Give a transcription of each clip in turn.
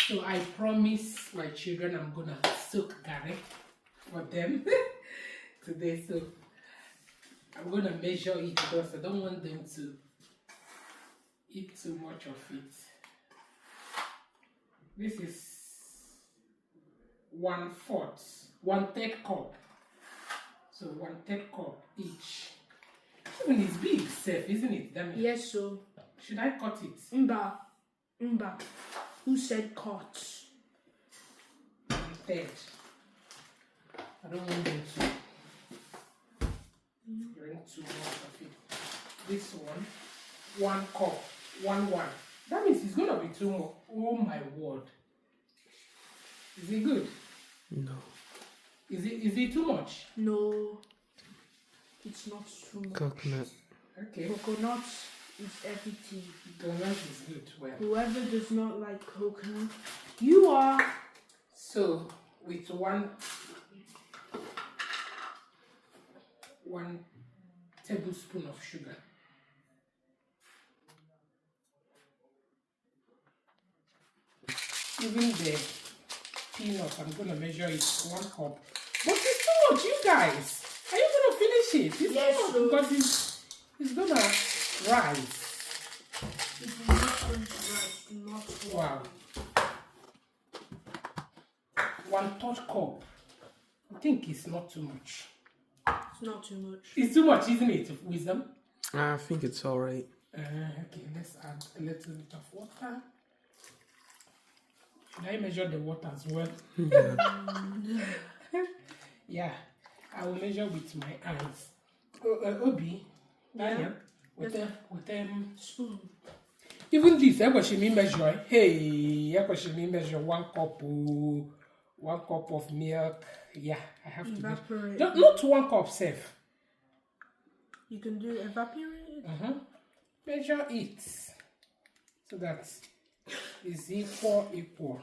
So I promise my children I'm gonna soak garri for them today. So I'm gonna measure it because I don't want them to eat too much of it. This is 1/3 cup. So 1/3 cup each. Even it's big, safe, isn't it? Damn. Yes, so. Should I cut it? Mba. Who said cut? 1/3. I don't want them to drink too much of it. This one, 1 cup, 1. That means it's gonna be too much. Oh my word! Is it good? No. Is it too much? No, it's not too much. Coconut. Okay. Coconut is everything. Coconut is good. Well. Whoever does not like coconut, you are. So with one tablespoon of sugar. Even the peanut, I'm gonna measure it 1 cup. But it's too much, you guys. Are you gonna finish it? It's Yes, too much so. because it's gonna rise. It is not rice, not Wow. 1/3 cup. I think it's not too much. It's not too much. It's too much, isn't it, Wisdom? I think it's alright. Okay, let's add a little bit of water. Should I measure the water as well? Yeah. Yeah, I will measure with my hands. Obi, Daniel, with Spoon. even this, I watch me measure. Hey, I watch me measure 1 cup, 1 cup of milk. Yeah, I have to Evaporate. not 1 cup, safe. You can do evaporate. Measure it so that it's equal.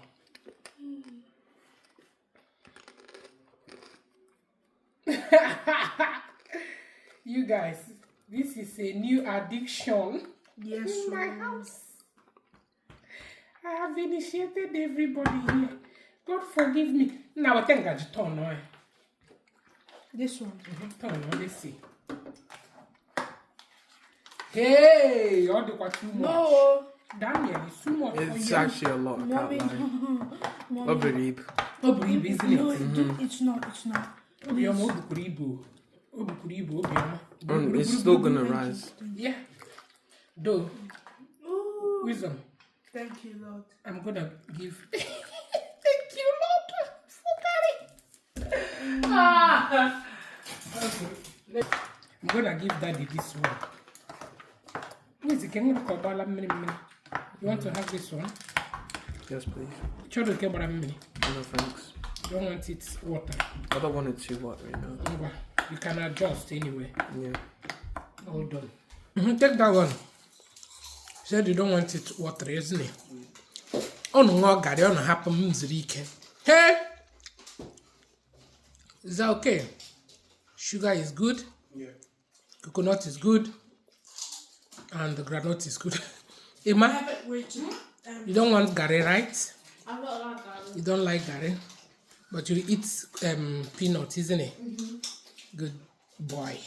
You guys, this is a new addiction Yes, in my so. house. I have initiated everybody here. God forgive me. Now I think I just turn on. This one. Turn on, let's see. Hey, all the too much. No. Daniel, it's too much It's for you. actually a lot, I Mommy. can't lie. Mommy. Obrigado. Obrigado, isn't No, it? it's not. It's not. Obioma, Obrigado. Obioma. It's still gonna rise. Yeah. Though, Ooh. Wisdom, Thank you, Lord. I'm gonna give. Thank you, Lord, for carry. Okay. I'm gonna give Daddy this one. Wait, you want to have this one? Yes, please. Children, No thanks. don't want it water. I don't want it too hot right now. You can adjust anyway. Yeah. Hold on. Take that one. Said you don't want it water, isn't it? Oh no, God, you don't happen. Hey, is that okay? Sugar is good. Yeah. Coconut is good. And the granite is good. Emma, you don't want garri, right? I don't like garlic. You don't like garri, but you eat peanut, isn't it? Good boy.